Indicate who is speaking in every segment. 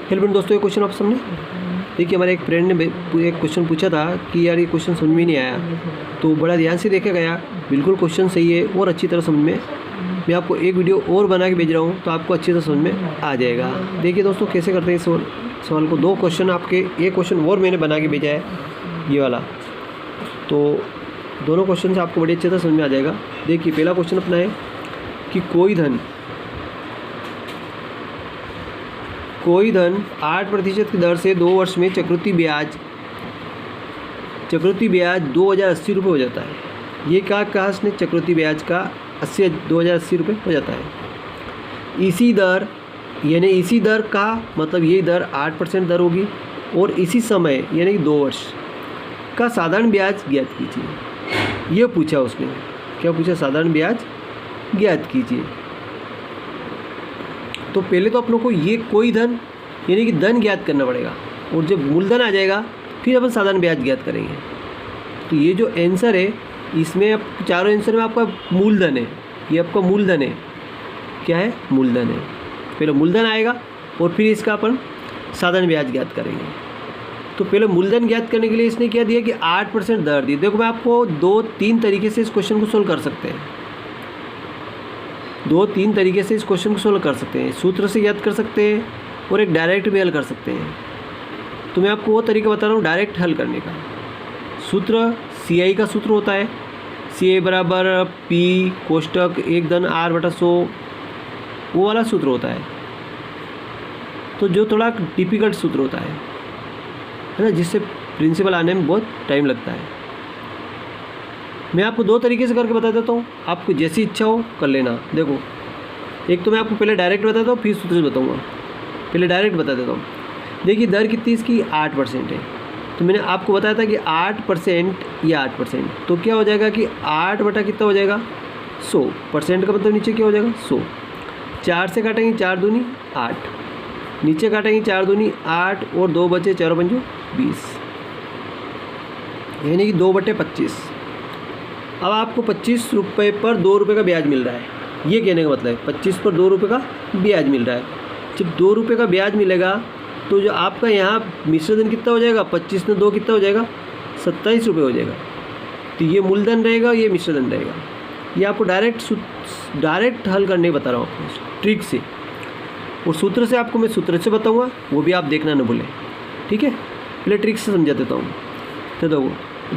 Speaker 1: Hello friend, दोस्तों ये question आप सामने देखिए। हमारे एक फ्रेंड ने एक क्वेश्चन पूछा था कि यार ये क्वेश्चन समझ में नहीं आया, तो बड़ा ध्यान से देखा गया। बिल्कुल क्वेश्चन सही है और अच्छी तरह समझ में। मैं आपको एक वीडियो और बना के भेज रहा हूँ, तो आपको अच्छी तरह समझ में आ जाएगा। देखिए दोस्तों कैसे करते हैं इस सवाल को। दो क्वेश्चन आपके, एक क्वेश्चन और मैंने बना के भेजा है ये वाला, तो दोनों क्वेश्चन से आपको बड़ी अच्छी तरह समझ में आ जाएगा। देखिए पहला क्वेश्चन अपना है कि कोई धन 8% की दर से 2 वर्ष में चक्रवृद्धि ब्याज 2080 रुपये हो जाता है। ये कहा इसने, चक्रवृद्धि ब्याज का 2080 रुपये हो जाता है। इसी दर यानी इसी दर का मतलब ये दर 8% दर होगी और इसी समय यानी कि 2 वर्ष का साधारण ब्याज ज्ञात कीजिए। ये पूछा उसने, क्या पूछा? साधारण ब्याज ज्ञात कीजिए। तो पहले तो आप लोग को ये कोई धन यानी कि धन ज्ञात करना पड़ेगा, और जब मूलधन आ जाएगा फिर अपन साधारण ब्याज ज्ञात करेंगे। तो ये जो आंसर है इसमें अब चारों आंसर में आपका मूलधन है, ये आपका मूलधन है। क्या है? मूलधन है। पहले मूलधन आएगा और फिर इसका अपन साधारण ब्याज ज्ञात करेंगे। तो पहले मूलधन ज्ञात करने के लिए इसने क्या दिया कि 8% दर दी। देखो मैं आपको 2-3 तरीके से इस क्वेश्चन को सोल्व कर सकते हैं। 2-3 तरीके से इस क्वेश्चन को सोल्व कर सकते हैं। सूत्र से याद कर सकते हैं और एक डायरेक्ट भी हल कर सकते हैं। तो मैं आपको वो तरीका बता रहा हूँ डायरेक्ट हल करने का। सूत्र CI का सूत्र होता है, CI बराबर P कोष्टक 1 धन R/100, वो वाला सूत्र होता है। तो जो थोड़ा डिफ़िकल्ट सूत्र होता है ना, जिससे प्रिंसिपल आने में बहुत टाइम लगता है। मैं आपको 2 तरीके से करके बता देता हूँ, आपको जैसी इच्छा हो कर लेना। देखो एक तो मैं आपको पहले डायरेक्ट बताता हूँ, फिर सूत्र से बताऊँगा। पहले डायरेक्ट बता देता हूँ। देखिए दर कितनी इसकी 8% है। तो मैंने आपको बताया था कि 8% या 8%, तो क्या हो जाएगा कि 8 बटा कितना हो जाएगा 100%। का मतलब नीचे क्या हो जाएगा 100। 4 से काटेंगे 4 दूनी 8, नीचे काटेंगे 4 दूनी 8 और 2 बचे 4 पंजो 20, यानी कि 2/25। अब आपको 25 रुपये पर 2 रुपये का ब्याज मिल रहा है। ये कहने का मतलब है 25 पर 2 रुपये का ब्याज मिल रहा है। जब 2 रुपये का ब्याज मिलेगा तो जो आपका यहाँ मिश्र धन कितना हो जाएगा, 25 में 2 कितना हो जाएगा 27 रुपये हो जाएगा। तो ये मूलधन रहेगा, ये मिश्र धन रहेगा। ये आपको डायरेक्ट हल करने बता रहा हूँ आपको ट्रिक से, और सूत्र से आपको मैं सूत्र से बताऊँगा, वो भी आप देखना न भूलें। ठीक है, पहले ट्रिक से समझा देता हूँ। तो देखो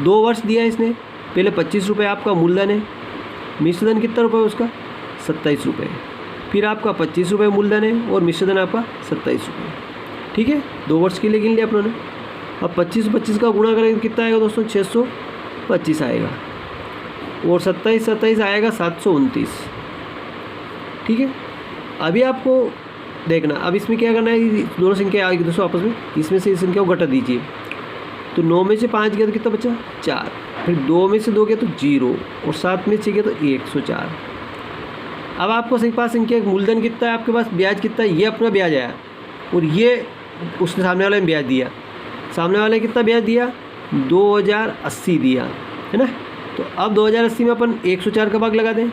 Speaker 1: 2 वर्ष दिया है इसने। पहले 25 रुपये आपका मूलधन है, मिश्र धन कितना रुपये उसका 27 रुपये। फिर आपका 25 रुपये मूलधन है और मिश्र धन आपका 27 रुपये। ठीक है, 2 वर्ष के लिए गिन लिया अपनों ने। अब 25 का गुणा करेंगे कितना आएगा दोस्तों, 625 आएगा, और 27 आएगा 729। ठीक है, अभी आपको देखना, अब इसमें क्या करना है, दोनों संख्या आएगी दोस्तों आपस में, इसमें से इस संख्या को घटा दीजिए। तो 9 में से 5 गया तो कितना बचा 4, फिर 2 में से 2 गया तो 0, और 7 में से गया तो 104। अब आपको पास संख्या मूलधन कितना है आपके पास, ब्याज कितना है, ये अपना ब्याज आया, और ये उसने सामने वाले में ब्याज दिया। सामने वाले कितना ब्याज दिया 2080 दिया है ना। तो अब 2080 में अपन 104 का भाग लगा दें।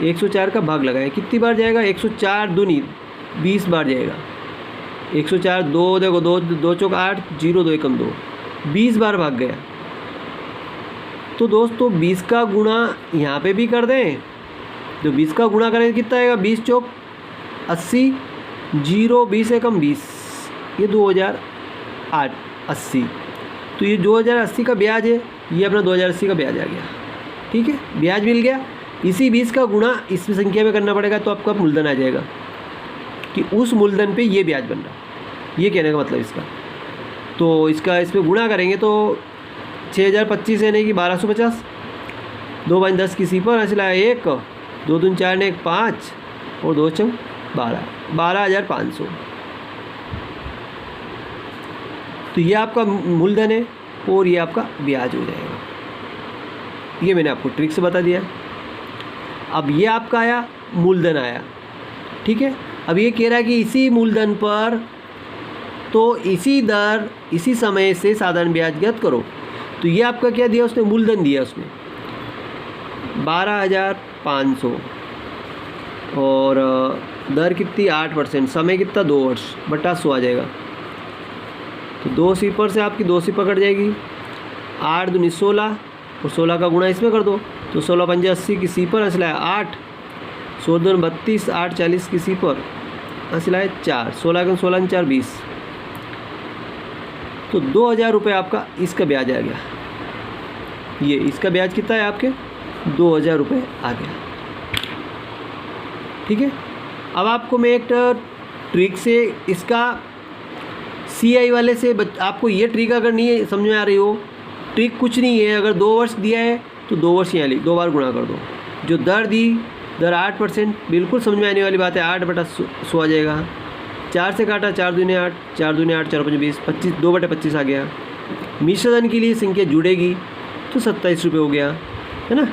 Speaker 1: 104 का भाग लगाएं, कितनी बार जाएगा 104 दूनी 20 बार जाएगा। 104 2 देखो 2 चौक 8, 0 2 एकम 2, 20 बार भाग गया। तो दोस्तों 20 का गुणा यहाँ पे भी कर दें, तो 20 का गुणा करें कितना आएगा, 20 चौक 80, 0 20 एकम 20, ये 2080। तो ये 2080 का ब्याज है, ये अपना 2080 का ब्याज आ गया। ठीक है, ब्याज मिल गया। इसी 20 का गुणा इस संख्या में करना पड़ेगा, तो आपका मूलधन आ जाएगा कि उस मूलधन पे ये ब्याज बन रहा। ये कहने का मतलब इसका। तो इसका इसमें गुणा करेंगे तो 6025 यानी कि 1250, 2 5 10 की सिफर ऐसे लाया 1, 2 दून 4 ने 1 5, और 2 चम 12, 12,500। तो ये आपका मूलधन है और ये आपका ब्याज हो जाएगा। ये मैंने आपको ट्रिक से बता दिया। अब ये आपका आया, मूलधन आया। ठीक है, अब ये कह रहा है कि इसी मूलधन पर तो इसी दर इसी समय से साधारण ब्याज ज्ञात करो। तो ये आपका क्या दिया उसने, मूलधन दिया उसने 12,500, और दर कितनी 8%, समय कितना 2 वर्ष, बटा 100 आ जाएगा। तो 2 सिपर से आपकी 2 सिपर कट जाएगी, 8 दूनी 16 और 16 का गुणा इसमें कर दो, तो 16 पंजे 80 की सिपर असलाए 8, 16 दूनी 32, 8 40 की सिपर असलाए 4, 16 का 16 4 20। तो 2000 रुपये आपका इसका ब्याज आ गया। ये इसका ब्याज कितना है आपके 2000 रुपये आ गया। ठीक है, अब आपको मैं एक ट्रिक से इसका CI वाले से आपको ये ट्रिक अगर नहीं समझ में आ रही हो, ट्रिक कुछ नहीं है, अगर 2 वर्ष दिया है तो 2 वर्ष यहाँ ली 2 बार गुणा कर दो, जो दर दी दर 8%, बिल्कुल समझ में आने वाली बात है, 8 बटा 100 आ जाएगा। 4 से काटा 4 दूनी 8, 4 दूनी 8, 4 5 20, 25 2 बटे 25 आ गया। मिश्रधन के लिए संख्या जुड़ेगी तो 27 रुपये हो गया, है ना।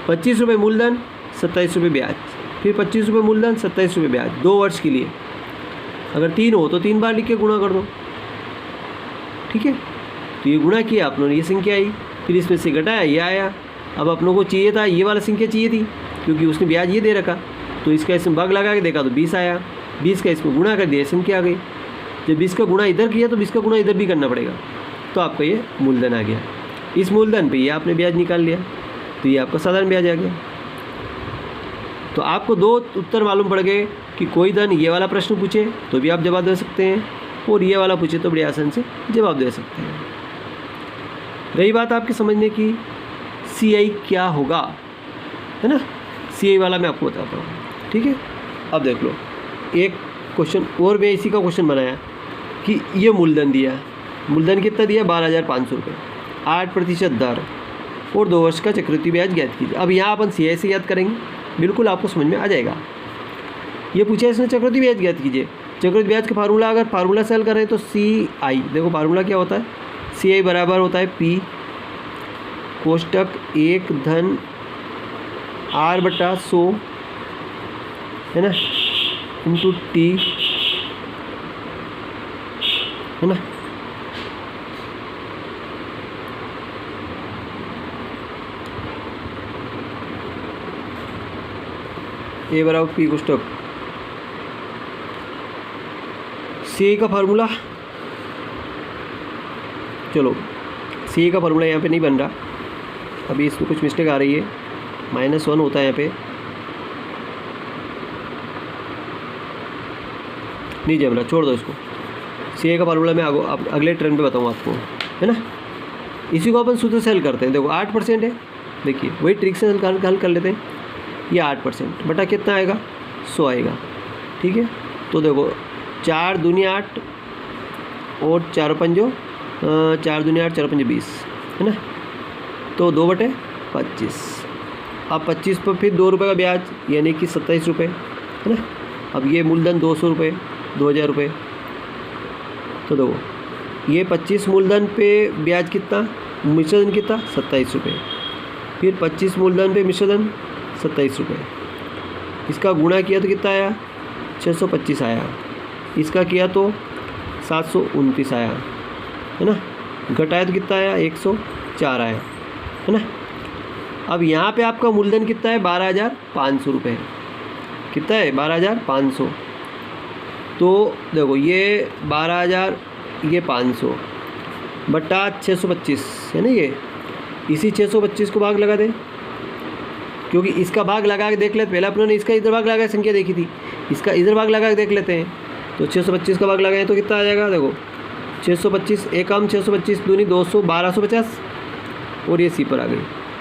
Speaker 1: 25 रुपये मूलधन, 27 रुपये ब्याज, फिर 25 रुपये मूलधन, 27 रुपये ब्याज, 2 वर्ष के लिए। अगर 3 हो तो 3 बार लिख के गुणा कर दो। ठीक है, तो ये गुणा किया आप लोगों ने, ये संख्या आई, फिर इसमें से घटाया, ये आया। अब अपनों को चाहिए था ये वाला संख्या चाहिए थी, क्योंकि उसने ब्याज ये दे रखा, तो इसका इसमें भाग लगा के देखा तो 20 आया, 20 का इसमें गुणा कर दिया, संख्या आ गई। जब 20 का गुणा इधर किया तो 20 का गुणा इधर भी करना पड़ेगा, तो आपका ये मूलधन आ गया। इस मूलधन पे ये आपने ब्याज निकाल लिया, तो ये आपका साधारण ब्याज आ गया। तो आपको 2 उत्तर मालूम पड़ गए कि कोई धन ये वाला प्रश्न पूछे तो भी आप जवाब दे सकते हैं, और ये वाला पूछे तो बड़ी आसान से जवाब दे सकते हैं। रही बात आपके समझने की CI क्या होगा, है ना, CI वाला मैं आपको बताता हूँ। ठीक है, अब देख लो, एक क्वेश्चन और मैं इसी का क्वेश्चन बनाया कि ये मूलधन दिया, मूलधन कितना दिया 12,500 रुपये, 8% दर और 2 वर्ष का चक्रवृद्धि ब्याज ज्ञात कीजिए। अब यहाँ अपन CI से याद करेंगे, बिल्कुल आपको समझ में आ जाएगा। ये पूछा इसने चक्रवृद्धि ब्याज ज्ञात कीजिए, चक्रवृद्धि ब्याज का फार्मूला अगर फार्मूला से हल करें तो CI, देखो फार्मूला क्या होता है, CI बराबर होता है P कोष्टक 1 धन R बटा 100, है ना, इंटू T, है ना। ए बराबर P कोष्टक CI का फार्मूला, चलो CI का फार्मूला यहाँ पे नहीं बन रहा, अभी इसमें कुछ मिस्टेक आ रही है, -1 होता है यहाँ पे, नहीं जम रहा, छोड़ दो इसको। CI का फार्मूला मैं अगले ट्रेंड पे बताऊँ आपको, है ना। इसी को अपन सूत्र से हल करते हैं। देखो 8% है, देखिए वही ट्रिक से हल कर लेते हैं। ये 8% बटा कितना आएगा 100 आएगा। ठीक है, तो देखो 4 दूनी 8 और 4 पंजो 4 दूनी 8 4 पंजे 20, है ना, तो 2 बटे 25। अब 25 पर फिर 2 रुपये का ब्याज, यानी कि 27 रुपये, है ना। अब ये मूलधन 200 रुपये, 2000 रुपये, तो देखो ये 25 मूलधन पे ब्याज कितना, मिश्रधन कितना 27 रुपये, फिर 25 मूलधन पे मिश्रधन 27 रुपये, इसका गुणा किया तो कितना आया 625 आया, इसका किया तो 729 आया, है ना, घटाया तो कितना आया 104 आया, है ना। अब यहाँ पे आपका मूलधन कितना है 12,500 रुपये, कितना है 12,500, तो देखो ये 12,000 ये 500 बटा 625 है ना, ये इसी 625 को भाग लगा दें, क्योंकि इसका भाग लगा के देख लेते, पहले अपनों ने इसका इधर भाग लगा के संख्या देखी थी, इसका इधर भाग लगा के देख लेते हैं। तो 625 का भाग लगाएं तो कितना आ जाएगा, देखो 625 एक कम 625 दूनी 200 1250 और ये सी पर आ गई,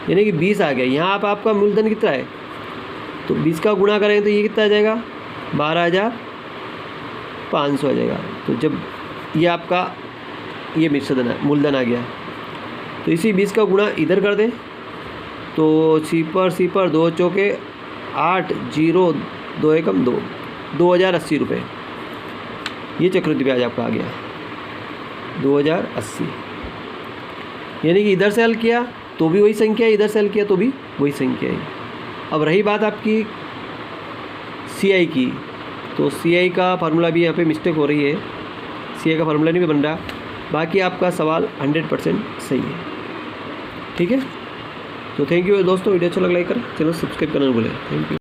Speaker 1: यानी कि 20 आ गया। यहाँ आप आपका मूलधन कितना है, तो 20 का गुणा करें तो ये कितना आ जाएगा 12,500 आ जाएगा। तो जब ये आपका ये मिश्रधन है मूलधन आ गया, तो इसी 20 का गुणा इधर कर दें, तो सी पर 2 चौके 8 0 2 एकम 2 2080 रुपये, ये चक्रवृद्धि ब्याज आपका आ गया 2080। यानी कि इधर से हल किया तो भी वही संख्या है, इधर से हल किया तो भी वही संख्या है। अब रही बात आपकी CI की, तो CI का फार्मूला भी यहाँ पे मिस्टेक हो रही है, CI का फार्मूला नहीं बन रहा। बाकी आपका सवाल 100% सही है। ठीक है, तो थैंक यू दोस्तों, वीडियो अच्छा लगा लाइक करें, चैनल सब्सक्राइब करना ना भूलें। Thank you.